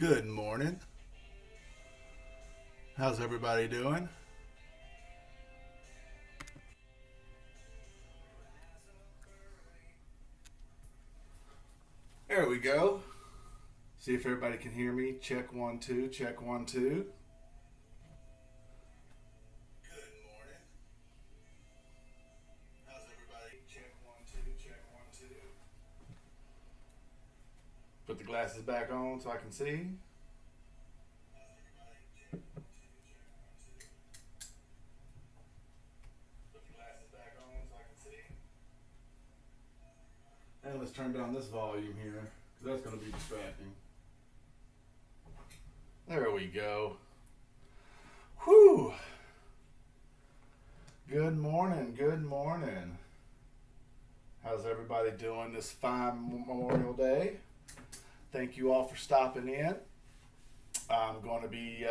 Good morning. How's everybody doing? There we go. See if everybody can hear me. Check one, two, check one, two. Good morning. How's everybody? Check one, two, check one, two. Put the glasses back on so I can see. Put the glasses back on so I can see. And let's turn down this volume here because that's going to be distracting. There we go. Whew. Good morning. Good morning. How's everybody doing this fine Memorial Day? Thank you all for stopping in. I'm going to be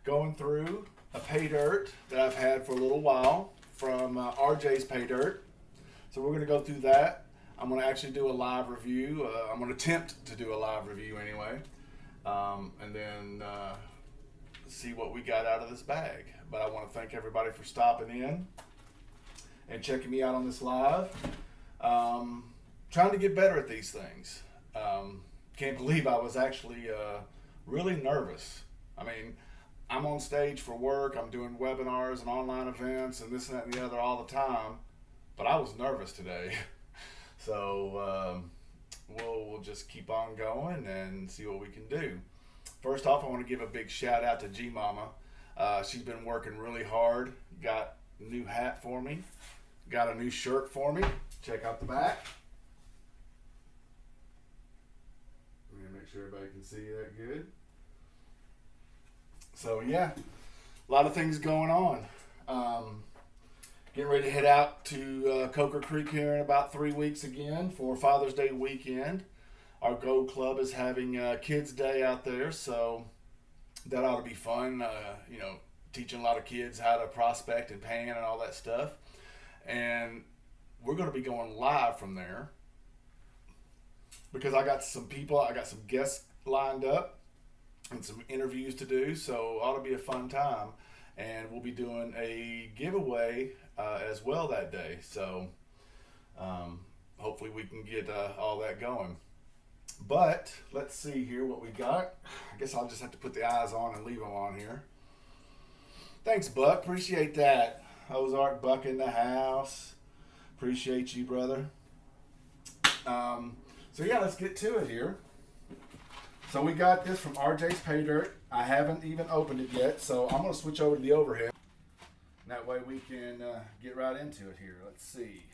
going through a Paydirt that I've had for a little while from RJ's Paydirt. So we're going to go through that. I'm going to actually do a live review. I'm going to attempt to do a live review anyway. And then see what we got out of this bag. But I want to thank everybody for stopping in and checking me out on this live. Trying to get better at these things. Can't believe I was actually really nervous. I mean, I'm on stage for work. I'm doing webinars and online events and this and that and the other all the time. But I was nervous today. So we'll just keep on going and see what we can do. First off, I want to give a big shout out to G Mama. She's been working really hard. Got a new hat for me. Got a new shirt for me. Check out the back. I'm going to make sure everybody can see that good. So yeah, a lot of things going on. Getting ready to head out to Coker Creek here in about 3 weeks again for Father's Day weekend. Our Go Club is having Kids Day out there, so that ought to be fun. Teaching a lot of kids how to prospect and pan and all that stuff. And we're going to be going live from there because I got some guests lined up and some interviews to do, so ought to be a fun time. And we'll be doing a giveaway as well that day. So hopefully we can get all that going. But let's see here what we got. I guess I'll just have to put the eyes on and leave them on here. Thanks, Buck. Appreciate that. Ozark Buck in the house. Appreciate you, brother. So yeah, let's get to it here. So we got this from RJ's Paydirt. I haven't even opened it yet, so I'm going to switch over to the overhead. That way we can get right into it here. Let's see.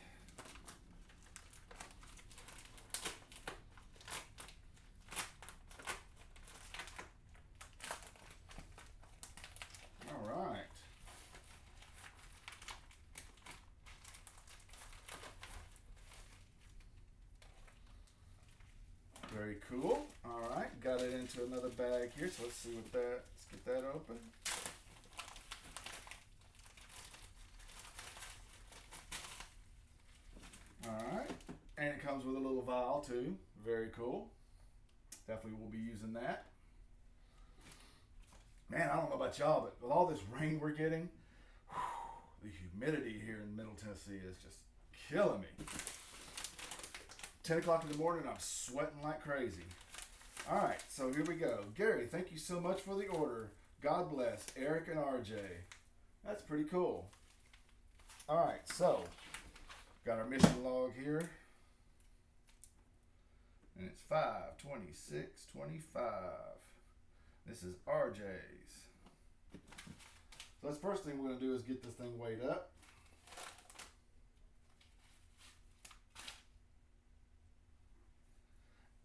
All right. Very cool. All right, got it into another bag here, so let's see what that, let's get that open. All right, and it comes with a little vial too. Very cool. Definitely will be using that. Man, I don't know about y'all, but with all this rain we're getting, the humidity here in Middle Tennessee is just killing me. 10 o'clock in the morning, I'm sweating like crazy. All right, so here we go. Gary, thank you so much for the order. God bless Eric and RJ. That's pretty cool. All right, so got our mission log here. And it's 5/26/25. This is RJ's. So that's the first thing we're going to do is get this thing weighed up.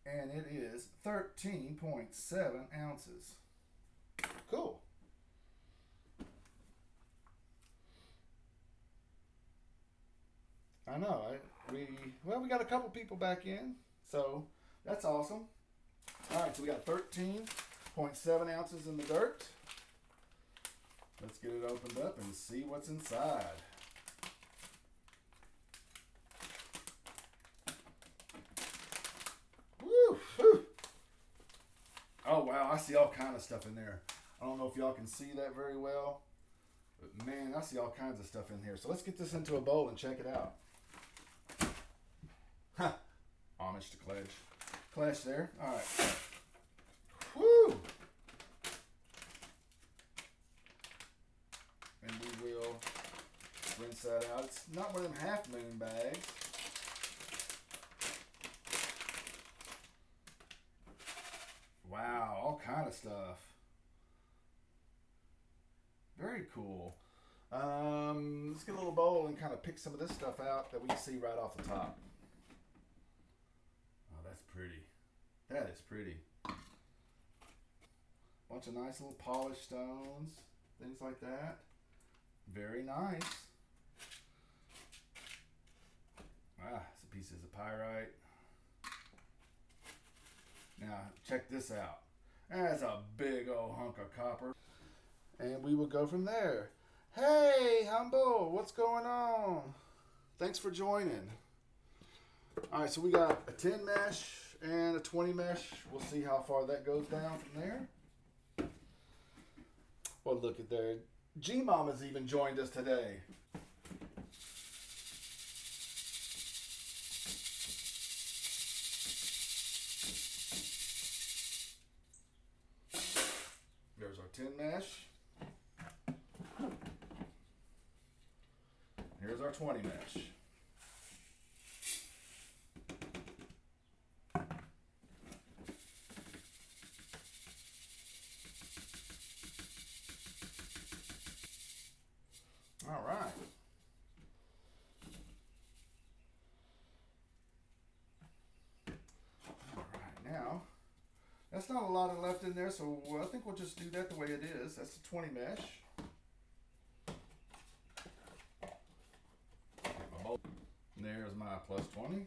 And it is 13.7 ounces. Cool. I know. We got a couple people back in, so that's awesome. All right, so we got 13.7 ounces in the dirt. Let's get it opened up and see what's inside. Woo! Oh wow, I see all kind of stuff in there. I don't know if y'all can see that very well, but man, I see all kinds of stuff in here. So let's get this into a bowl and check it out. Huh. Homage to Clash. Clash there. All right. Woo! And we will rinse that out. It's not one of them half moon bags. Wow, all kind of stuff. Very cool. Let's get a little bowl and kind of pick some of this stuff out that we can see right off the top. Oh, that's pretty. That is pretty. Bunch of nice little polished stones, things like that. Very nice. Ah, some pieces of pyrite. Now, check this out. That's a big old hunk of copper. And we will go from there. Hey, Humble, what's going on? Thanks for joining. All right, so we got a 10 mesh and a 20 mesh. We'll see how far that goes down from there. Well, look at there. G-Mama's even joined us today. There's our 10 mesh. Here's our 20 mesh. All right. All right, now, that's not a lot left in there, so I think we'll just do that the way it is. That's the 20 mesh. There's my plus 20.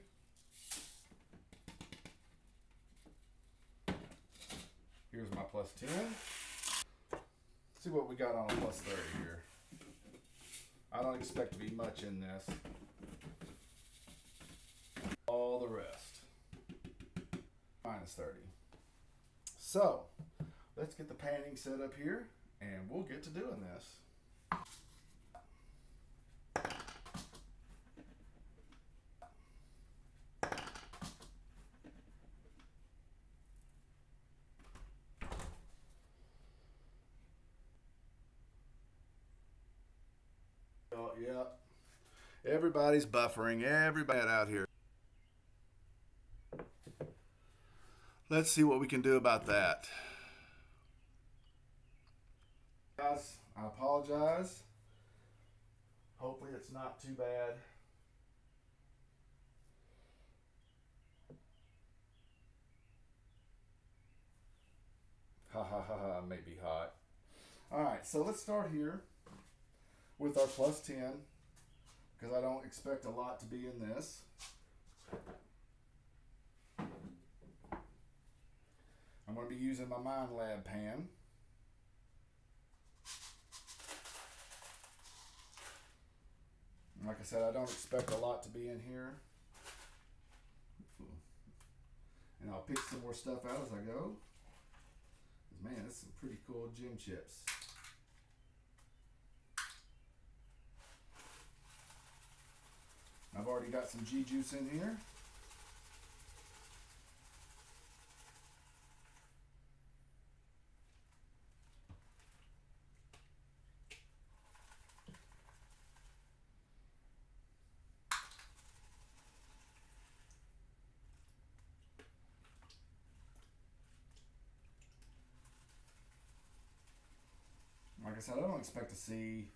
Here's my plus 10. Let's see what we got on a plus 30 here. I don't expect to be much in this. All the rest. Minus 30. So, let's get the panning set up here, and we'll get to doing this. Oh, yeah. Everybody's buffering. Everybody out here. Let's see what we can do about that. Guys, I apologize. Hopefully it's not too bad. Ha ha ha ha, may be hot. Alright, so let's start here with our plus 10, because I don't expect a lot to be in this. I'm going to be using my Mind Lab pan. Like I said, I don't expect a lot to be in here. And I'll pick some more stuff out as I go. Man, that's some pretty cool gem chips. I've already got some G-juice in here. Like I said, I don't expect to see,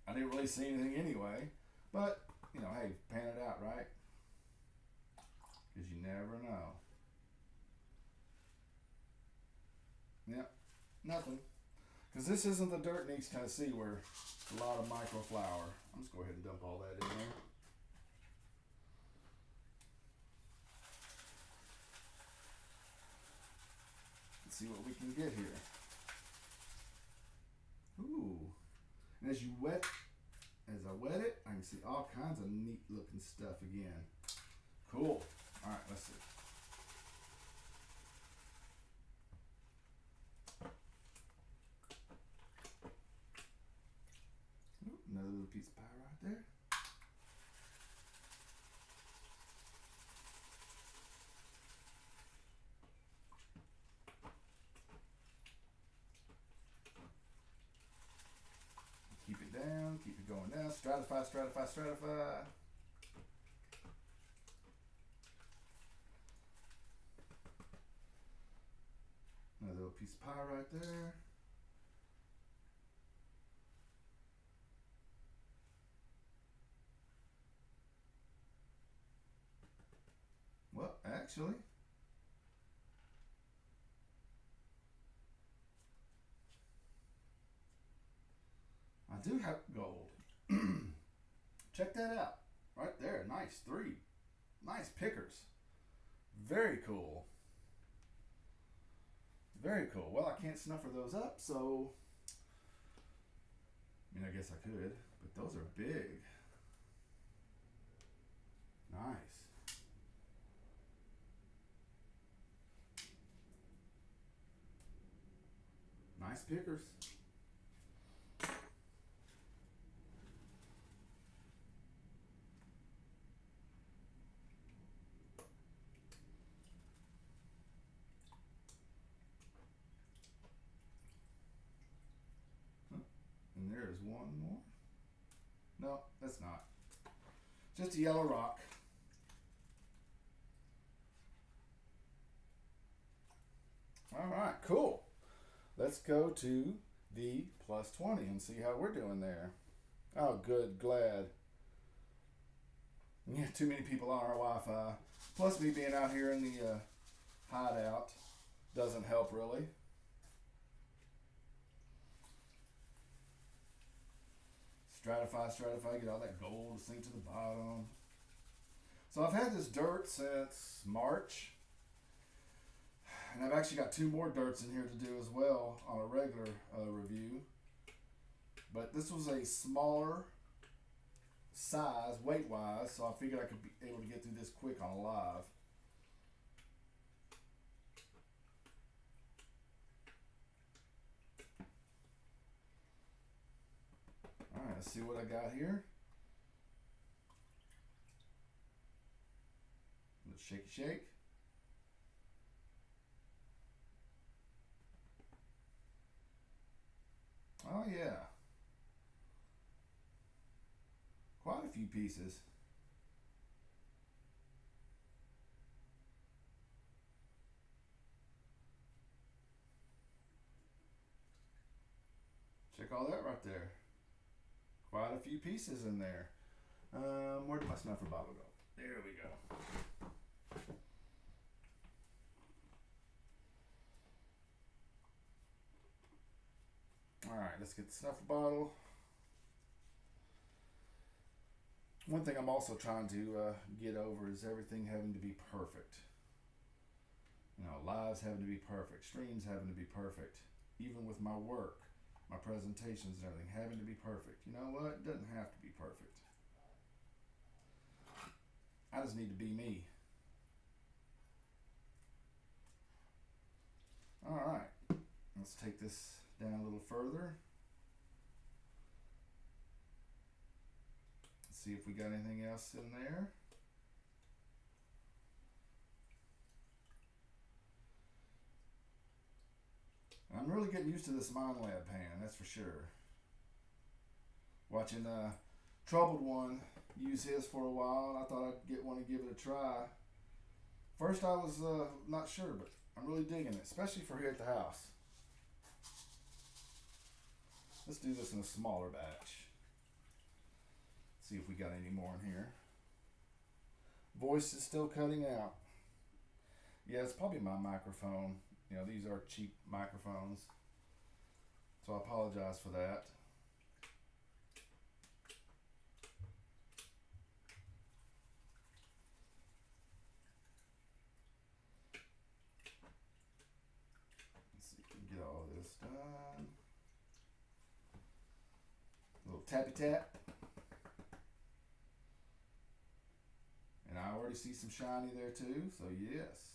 I didn't really see anything anyway, but, you know, hey, pan it out, right? Because you never know. Yep, nothing. Because this isn't the dirt in East Tennessee where a lot of microflour. I'm just go ahead and dump all that in there. Let's see what we can get here. Ooh. And as I wet it, I can see all kinds of neat looking stuff again. Cool. All right, let's see. piece of pie right there. Keep it down, keep it going down. Stratify, stratify, stratify. Another little piece of pie right there. Well, actually, I do have gold. Check that out. Right there. Nice. 3. Nice pickers. Very cool. Very cool. Well, I can't snuffer those up, so I mean, I guess I could, but those are big. Nice. Nice pickers. And there's one more. No, that's not. Just a yellow rock. All right, cool. Let's go to the plus 20 and see how we're doing there. Oh, good, glad. Yeah, too many people on our Wi-Fi. Plus me being out here in the hideout doesn't help really. Stratify, stratify, get all that gold to sink to the bottom. So I've had this dirt since March. And I've actually got 2 more dirts in here to do as well on a regular review. But this was a smaller size, weight-wise, so I figured I could be able to get through this quick on a live. Alright, let's see what I got here. Let's shake, shake. Oh yeah. Quite a few pieces. Check all that right there. Quite a few pieces in there. Where did my snuffer bottle go? There we go. Alright, let's get the snuffer bottle. One thing I'm also trying to get over is everything having to be perfect. You know, lives having to be perfect, streams having to be perfect, even with my work, my presentations and everything having to be perfect. You know what? It doesn't have to be perfect. I just need to be me. Alright, let's take this down a little further. See if we got anything else in there. I'm really getting used to this Mind Lab pan, that's for sure. Watching Troubled One use his for a while, and I thought I'd get one and give it a try. First I was not sure, but I'm really digging it, especially for here at the house. Let's do this in a smaller batch. See if we got any more in here. Voice is still cutting out. Yeah, it's probably my microphone. You know, these are cheap microphones. So I apologize for that. Let's see if we can get all this done. A little tappy tap. And I already see some shiny there too, so yes.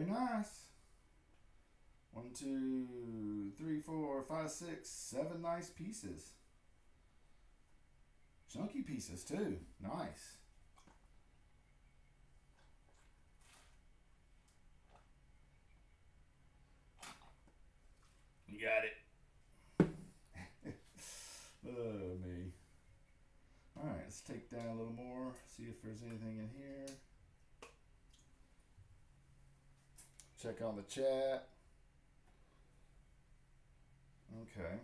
Very nice. 1, 2, 3, 4, 5, 6, 7 nice pieces. Chunky pieces too. Nice. You got it. Oh, me. Alright, let's take down a little more. See if there's anything in here. Check on the chat. Okay.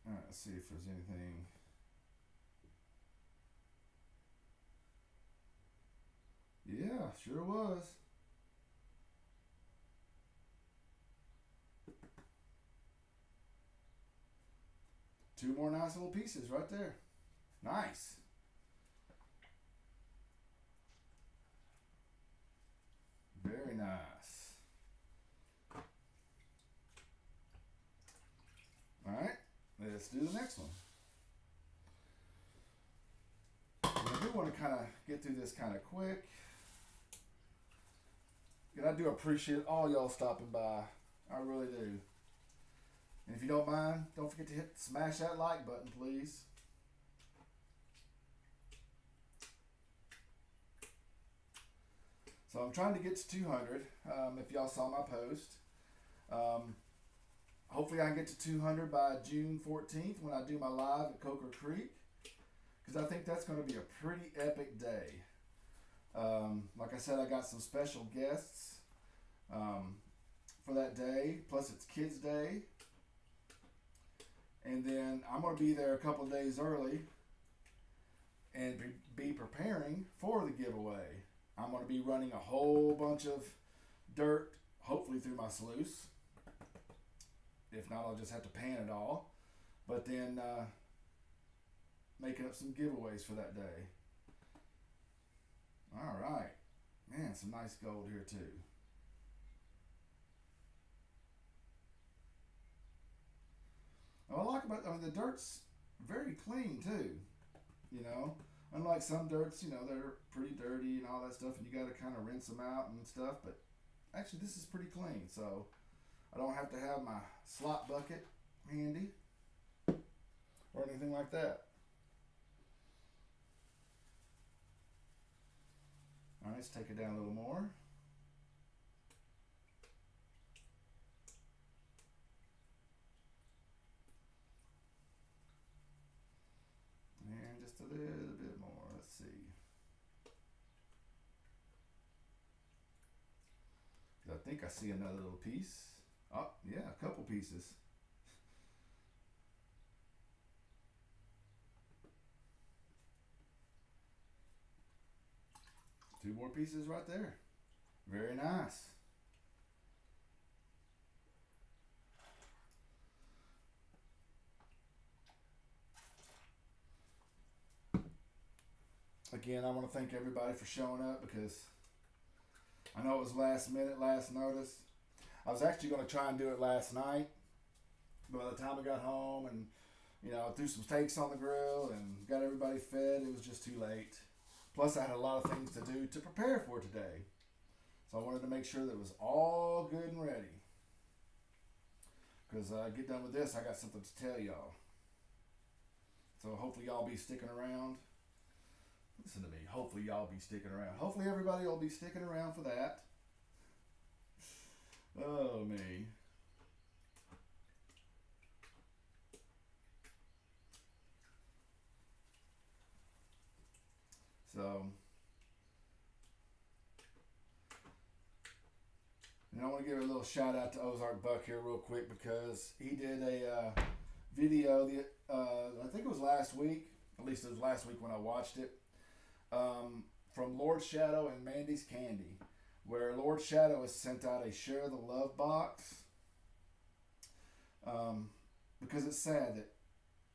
Alright, let's see if there's anything. Yeah, sure was. Two more nice little pieces right there. Nice. Very nice. Alright, let's do the next one. And I do want to kind of get through this kind of quick. And I do appreciate all y'all stopping by. I really do. And if you don't mind, don't forget to smash that like button, please. So I'm trying to get to 200. If y'all saw my post. Hopefully I can get to 200 by June 14th when I do my live at Coker Creek. Because I think that's going to be a pretty epic day. Like I said, I got some special guests for that day. Plus it's Kids Day. And then I'm going to be there a couple of days early and be preparing for the giveaway. I'm going to be running a whole bunch of dirt, hopefully through my sluice. If not, I'll just have to pan it all. But then making up some giveaways for that day. All right. Man, some nice gold here too. What I like about, the dirt's very clean too. You know, unlike some dirts, they're pretty dirty and all that stuff, and you got to kind of rinse them out and stuff. But actually, this is pretty clean, so I don't have to have my slop bucket handy or anything like that. All right, let's take it down a little more. And just a little bit more. Let's see. I think I see another little piece. Oh, yeah, a couple pieces. Two more pieces right there. Very nice. Again, I want to thank everybody for showing up because I know it was last minute, last notice. I was actually going to try and do it last night, but by the time I got home and threw some steaks on the grill and got everybody fed, it was just too late. Plus, I had a lot of things to do to prepare for today. So I wanted to make sure that it was all good and ready. Because I get done with this, I got something to tell y'all. So hopefully y'all be sticking around. Listen to me. Hopefully y'all be sticking around. Hopefully everybody will be sticking around for that. Oh, me. So, and I want to give a little shout out to Ozark Buck here real quick because he did a video, I think it was last week, at least it was last week when I watched it, from Lord Shadow and Mandy's Candy, where Lord Shadow has sent out a Share the Love box, because it's sad that,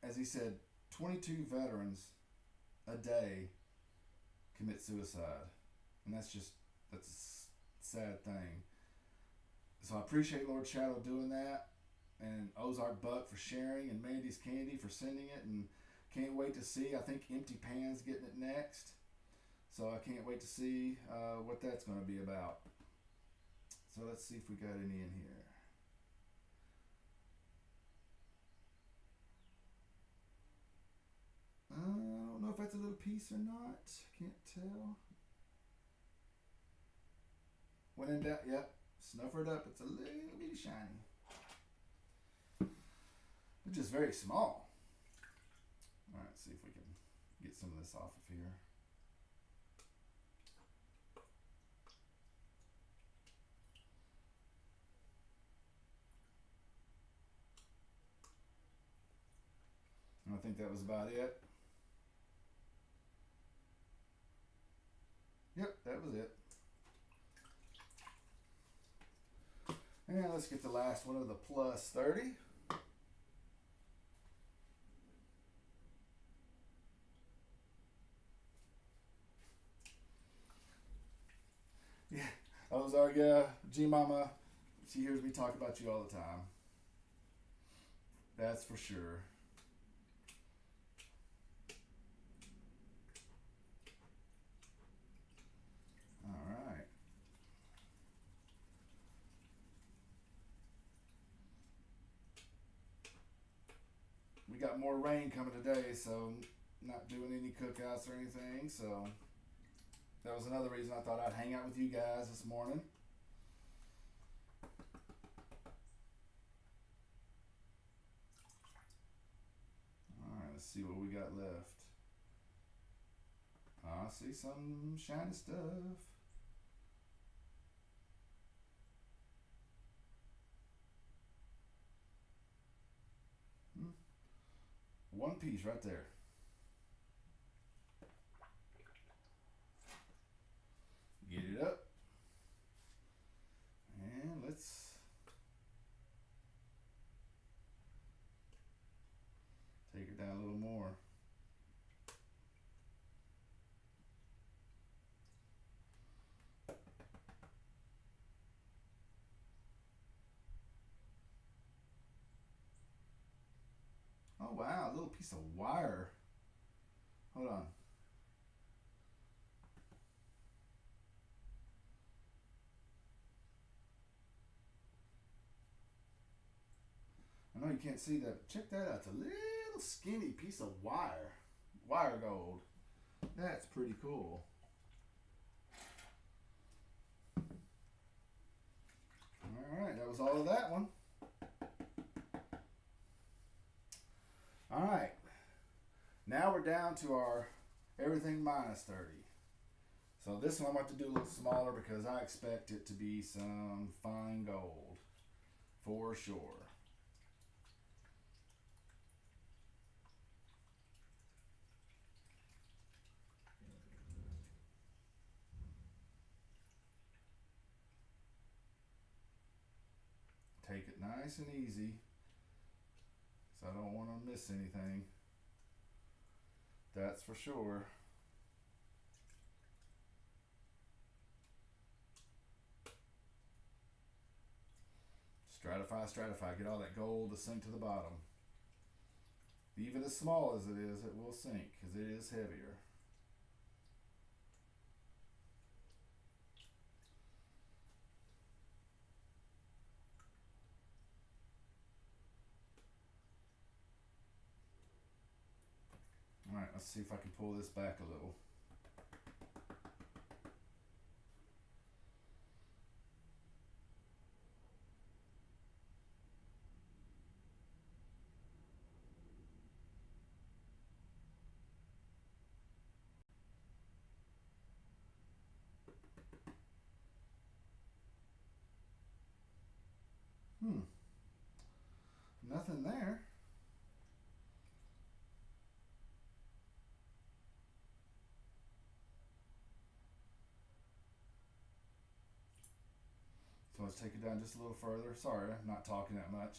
as he said, 22 veterans a day commit suicide, and that's a sad thing. So I appreciate Lord Shadow doing that, and Ozark Buck for sharing, and Mandy's Candy for sending it, and Can't wait to see. I think Empty Pan's getting it next. So I can't wait to see what that's going to be about. So let's see if we got any in here. I don't know if that's a little piece or not. Can't tell. When in doubt, yep. Snuffer it up. It's a little bitty shiny. It's just very small. Alright, let's see if we can get some of this off of here. And I think that was about it. Yep, that was it. And let's get the last one of the plus 30. Yeah, Ozarga, G-Mama, she hears me talk about you all the time. That's for sure. All right. We got more rain coming today, so not doing any cookouts or anything, so that was another reason I thought I'd hang out with you guys this morning. Alright, let's see what we got left. I see some shiny stuff. One piece right there. Get it up. And let's take her down a little more. Oh wow, a little piece of wire. Hold on. I know you can't see that, but check that out. It's a little skinny piece of wire. Wire gold. That's pretty cool. Alright, that was all of that one. Alright. Now we're down to our everything minus 30. So this one I'm going to do a little smaller because I expect it to be some fine gold. For sure. Take it nice and easy, so I don't want to miss anything. That's for sure. Stratify, stratify. Get all that gold to sink to the bottom. Even as small as it is, it will sink because it is heavier. Alright, let's see if I can pull this back a little. Nothing there. So let's take it down just a little further. Sorry, I'm not talking that much.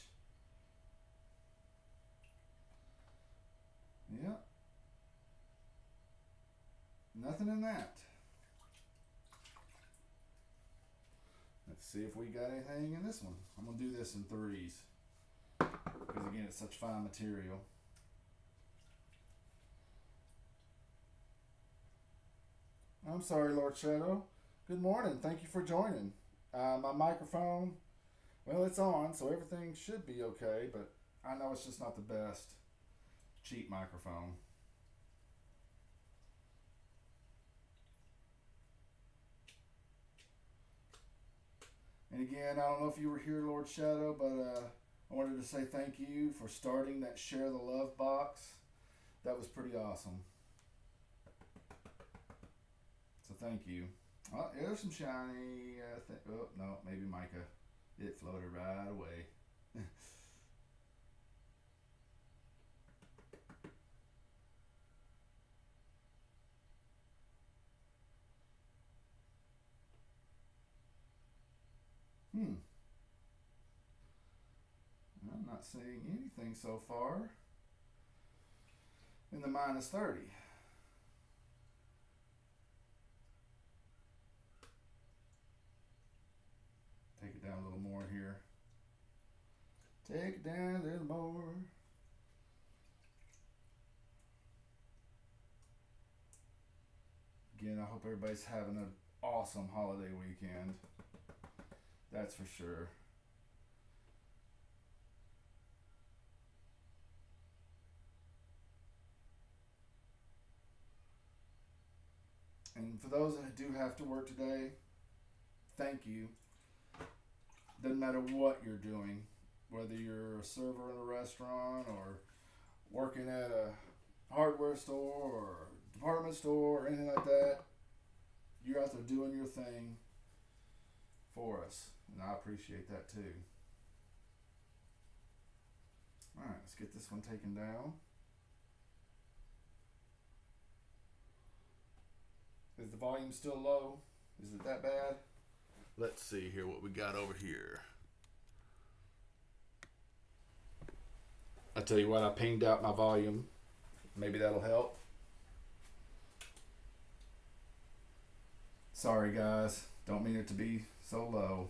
Yep. Nothing in that. Let's see if we got anything in this one. I'm going to do this in threes. Because again, it's such fine material. I'm sorry, Lord Shadow. Good morning. Thank you for joining. My microphone, well, it's on, so everything should be okay, but I know it's just not the best. Cheap microphone. And again, I don't know if you were here, Lord Shadow, but I wanted to say thank you for starting that Share the Love box. That was pretty awesome. So thank you. Oh, there's some shiny. Oh, no, maybe mica. It floated right away. Hmm. I'm not seeing anything so far in the minus 30. Take it down a little more here. Take it down a little more. Again, I hope everybody's having an awesome holiday weekend. That's for sure. And for those that do have to work today, thank you. Doesn't matter what you're doing, whether you're a server in a restaurant or working at a hardware store or department store or anything like that, you're out there doing your thing for us. And I appreciate that too. Alright, let's get this one taken down. Is the volume still low? Is it that bad? Let's see here what we got over here. I tell you what, I pinged out my volume. Maybe that'll help. Sorry guys, don't mean it to be so low.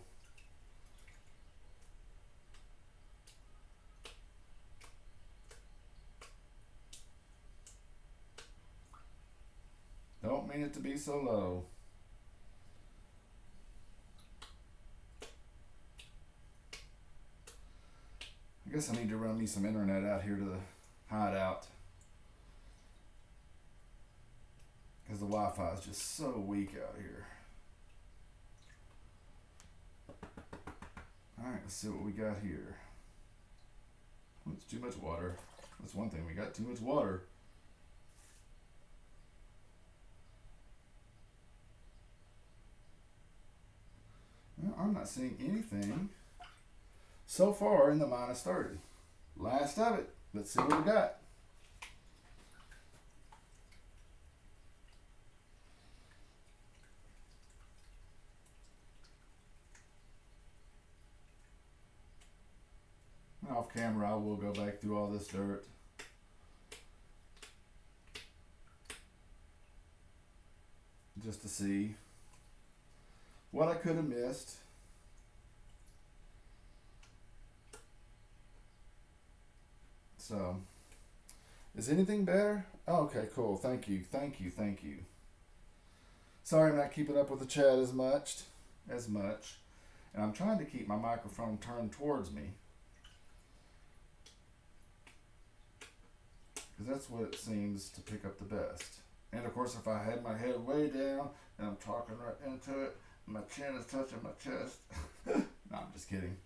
Don't mean it to be so low. I guess I need to run me some internet out here to the hideout, because the Wi-Fi is just so weak out here. Alright, let's see what we got here. Oh, it's too much water. That's one thing, we got too much water. Well, I'm not seeing anything so far in the minus 30. Last of it. Let's see what we got. Off camera, I will go back through all this dirt. Just to see what I could have missed. So, is anything better? Oh, okay, cool. Thank you. Sorry I'm not keeping up with the chat as much. And I'm trying to keep my microphone turned towards me, because that's what it seems to pick up the best. And of course, if I had my head way down and I'm talking right into it, my chin is touching my chest. No, I'm just kidding.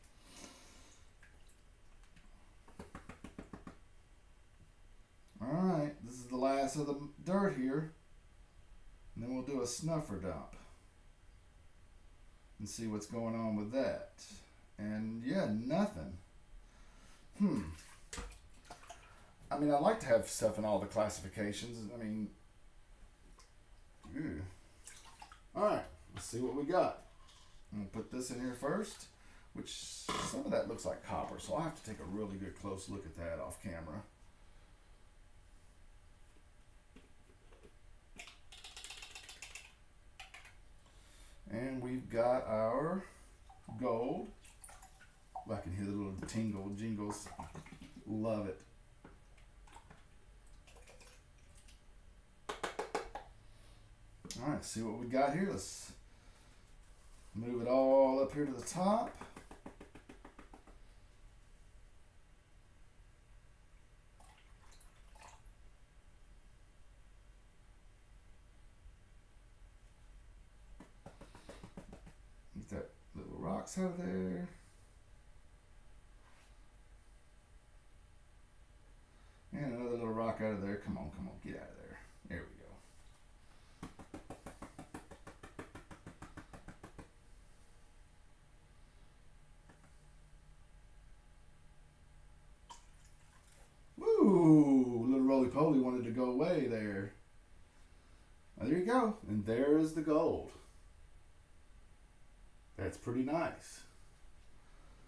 Alright, this is the last of the dirt here. And then we'll do a snuffer dump and see what's going on with that. And yeah, nothing. I mean, I like to have stuff in all the classifications. I mean, alright, let's see what we got. I'm going to put this in here first, which some of that looks like copper, so I'll have to take a really good close look at that off camera. And we've got our gold. I can hear the little tingle jingles. Love it. All right, see what we got here. Let's move it all up here to the top. Get that little rocks out of there. And another little rock out of there. Come on, get out of there. There we go. Woo! Little roly-poly wanted to go away there. Well, there you go. And there's the gold. That's pretty nice.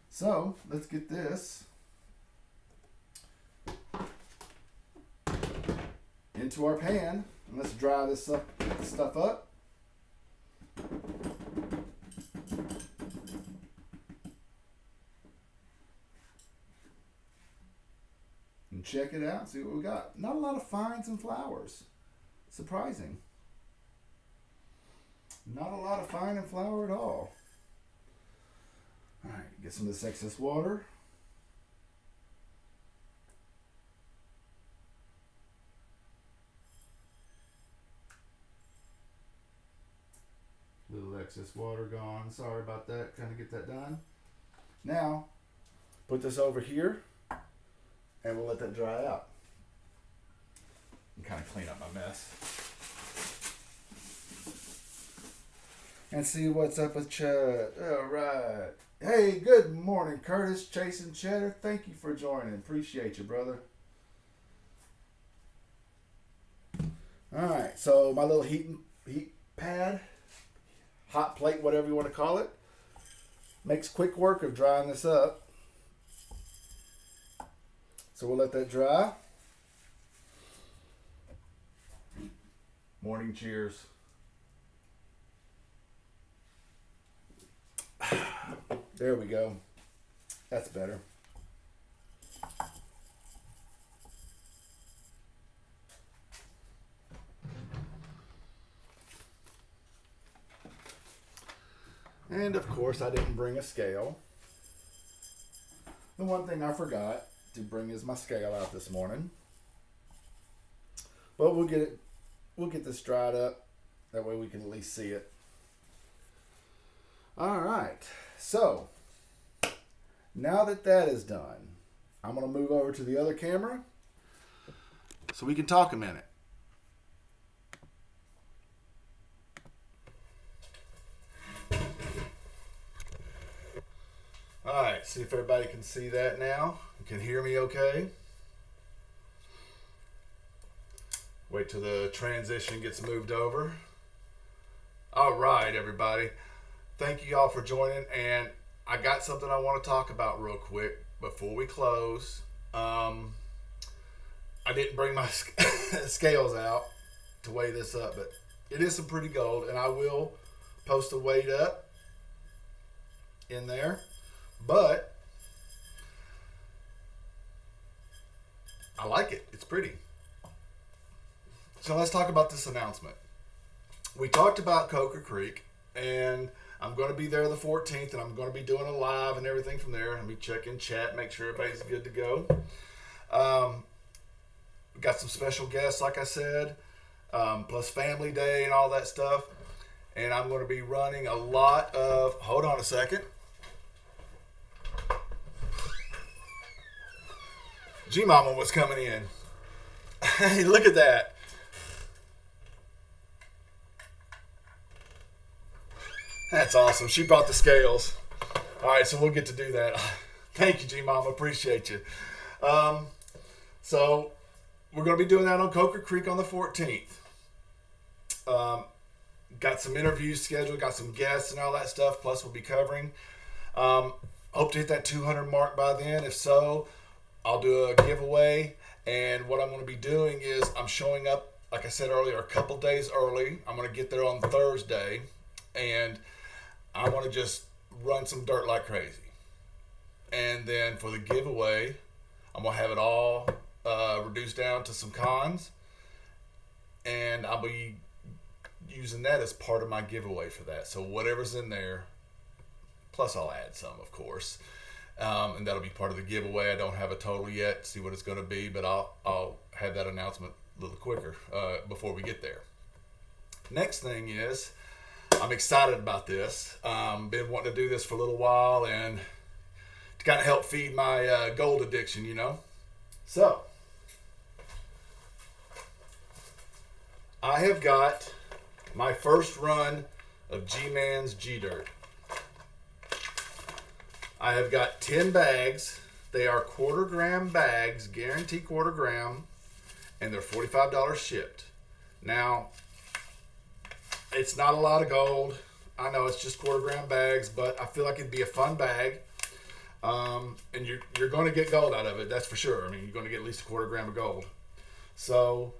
So, let's get this into our pan, and let's dry this stuff up. And check it out, see what we got. Not a lot of fines and flowers. Surprising. Not a lot of fine and flour at all. Alright, get some of this excess water. Little excess water gone. Sorry about that. Kind of get that done. Now, put this over here, and we'll let that dry out. And kind of clean up my mess. And see what's up with Chad. All right. Hey, good morning, Curtis, Chasing Cheddar. Thank you for joining. Appreciate you, brother. All right, so my little heat pad, hot plate, whatever you want to call it, makes quick work of drying this up. So we'll let that dry. Morning cheers. There we go. That's better. And of course, I didn't bring a scale. The one thing I forgot to bring is my scale out this morning. But we'll get this dried up. That way we can at least see it. All right. So, now that that is done, I'm going to move over to the other camera so we can talk a minute. All right, see if everybody can see that now. You can hear me okay? Wait till the transition gets moved over. All right, everybody. Thank you all for joining, and I got something I want to talk about real quick before we close. I didn't bring my scales out to weigh this up, but it is some pretty gold, and I will post the weight up in there. But I like it. It's pretty. So let's talk about this announcement. We talked about Coker Creek, and I'm going to be there the 14th, and I'm going to be doing a live and everything from there. Let me check in chat, make sure everybody's good to go. We got some special guests, like I said, plus family day and all that stuff. And I'm going to be running a lot of... Hold on a second. G-Mama was coming in. Hey, look at that. That's awesome. She brought the scales. All right, so we'll get to do that. Thank you, G-Mama. Appreciate you. So we're going to be doing that on Coker Creek on the 14th. Got some interviews scheduled, got some guests and all that stuff, plus we'll be covering. Hope to hit that 200 mark by then. If so, I'll do a giveaway. And what I'm going to be doing is I'm showing up, like I said earlier, a couple days early. I'm going to get there on Thursday. And I want to just run some dirt like crazy. And then for the giveaway, I'm going to have it all reduced down to some cons. And I'll be using that as part of my giveaway for that. So whatever's in there, plus I'll add some, of course. And that'll be part of the giveaway. I don't have a total yet, see what it's going to be, but I'll have that announcement a little quicker before we get there. Next thing is, I'm excited about this. Been wanting to do this for a little while and to kind of help feed my gold addiction, you know. So, I have got my first run of G-Man's G-Dirt. I have got 10 bags. They are 1/4 gram bags, guaranteed 1/4 gram, and they're $45 shipped. Now, it's not a lot of gold. I know it's just 1/4 gram bags, but I feel like it'd be a fun bag. And you're going to get gold out of it, that's for sure. I mean, you're going to get at least 1/4 gram of gold. So,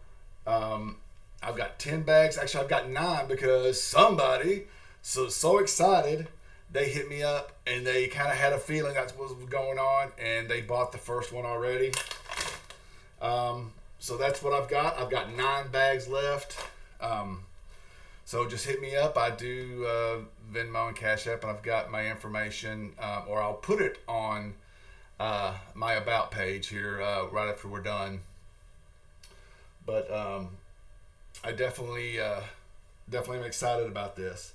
I've got 10 bags. Actually, I've got 9 because somebody so excited. They hit me up and they kind of had a feeling that's what was going on, and they bought the first one already. So that's what I've got. I've got 9 bags left. So just hit me up. I do Venmo and Cash App, and I've got my information, or I'll put it on my About page here right after we're done. But I definitely am excited about this.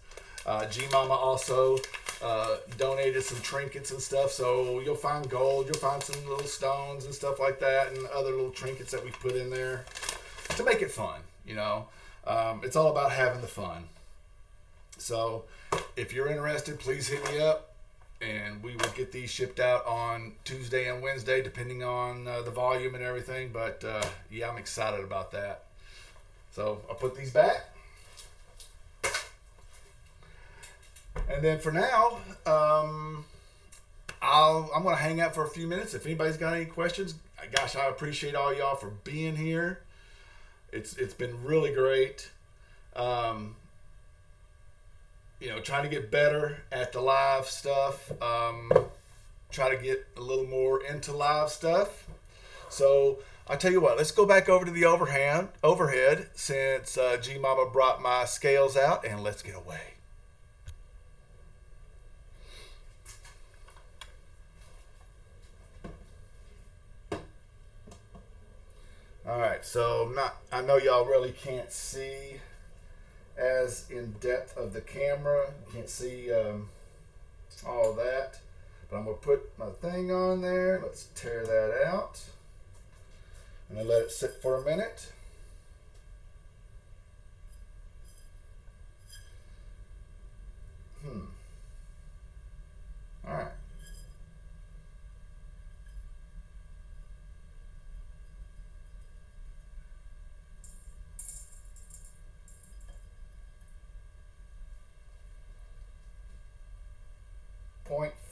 G-Mama also donated some trinkets and stuff, so you'll find gold, you'll find some little stones and stuff like that, and other little trinkets that we put in there to make it fun, you know. It's all about having the fun. So if you're interested, please hit me up, and we will get these shipped out on Tuesday and Wednesday, depending on the volume and everything. But yeah, I'm excited about that. So I'll put these back. And then for now, I'm going to hang out for a few minutes. If anybody's got any questions, gosh, I appreciate all y'all for being here. It's been really great. You know, trying to get better at the live stuff. Try to get a little more into live stuff. So I'll tell you what, let's go back over to the overhead since G-Mama brought my scales out, and let's get away. All right, so I know y'all really can't see as in depth of the camera. You can't see all of that, but I'm gonna put my thing on there. Let's tear that out and then let it sit for a minute. All right.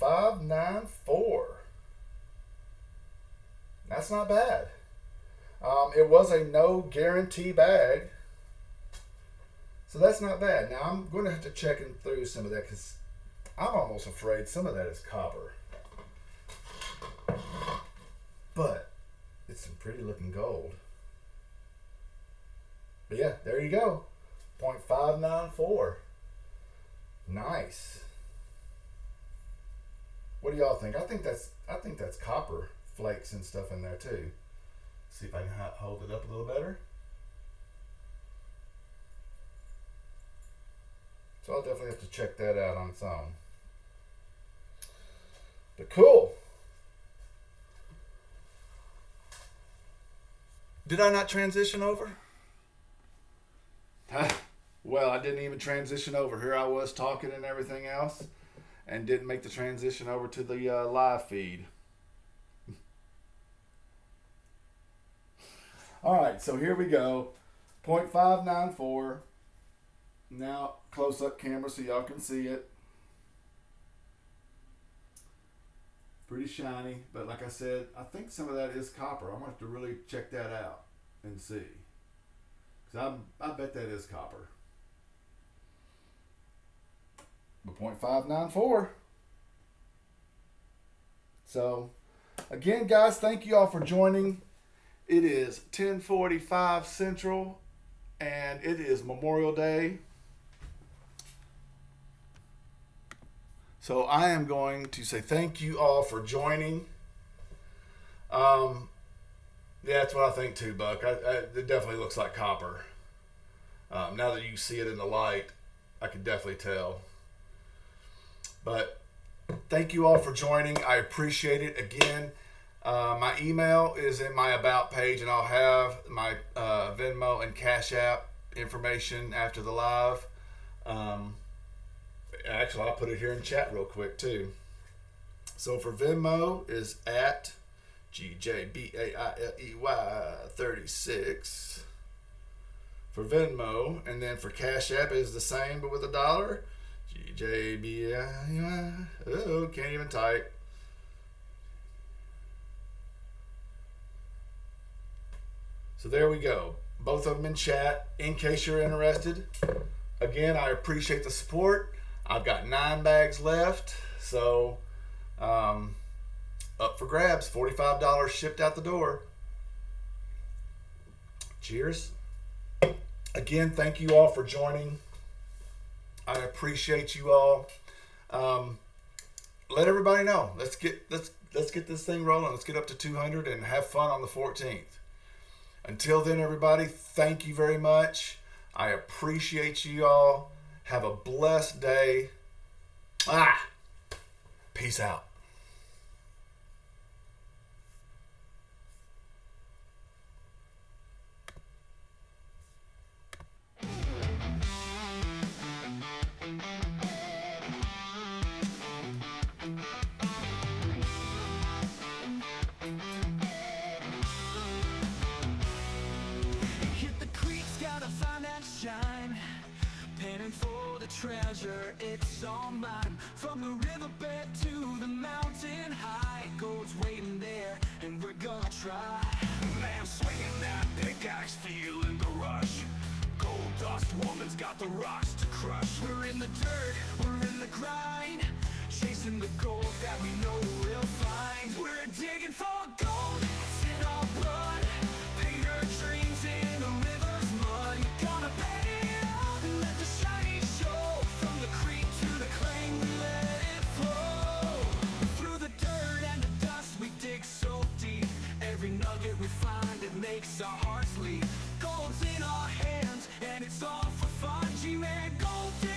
.594. That's not bad. It was a no guarantee bag, so that's not bad. Now I'm going to have to check through some of that because I'm almost afraid some of that is copper, but it's some pretty looking gold. But yeah, there you go. 0.594. Nice. What do y'all think? I think that's copper flakes and stuff in there too. See if I can hold it up a little better. So I'll definitely have to check that out on its own. But cool. Did I not transition over? Well, I didn't even transition over. Here I was talking and everything else, and didn't make the transition over to the live feed. All right, so here we go. 0.594. Now, close-up camera so y'all can see it. Pretty shiny, but like I said, I think some of that is copper. I'm going to have to really check that out and see. Because I bet that is copper. But 0.594. So, again, guys, thank you all for joining. It is 10:45 Central, and it is Memorial Day. So I am going to say thank you all for joining. Yeah, that's what I think too, Buck. It definitely looks like copper. Now that you see it in the light, I can definitely tell. But thank you all for joining. I appreciate it. Again, my email is in my About page, and I'll have my Venmo and Cash App information after the live. Actually, I'll put it here in chat real quick too. So for Venmo is at GJBAILEY36 for Venmo, and then for Cash App is the same but with $1. GJBAILEY. Oh, can't even type. So there we go. Both of them in chat in case you're interested. Again, I appreciate the support. I've got 9 bags left, so up for grabs. $45 shipped out the door. Cheers. Again, thank you all for joining. I appreciate you all. Let everybody know. Let's get this thing rolling. Let's get up to 200 and have fun on the 14th. Until then, everybody, thank you very much. I appreciate you all. Have a blessed day. Peace out. Treasure, it's all mine. From the riverbed to the mountain high, gold's waiting there, and we're gonna try. Man, swinging that pickaxe, feeling the rush. Gold dust, woman's got the rocks to crush. We're in the dirt, we're in the grind, chasing the gold that we know we'll find. We're digging for gold, it's in our blood. Paydirt dreams in the river's mud. You're gonna pay it out and let the shiny show. From the creek to the claim, we let it flow. Through the dirt and the dust, we dig so deep. Every nugget we find, it makes our hearts leap. Gold's in our hands, and it's all for fun. G-Man, gold digger.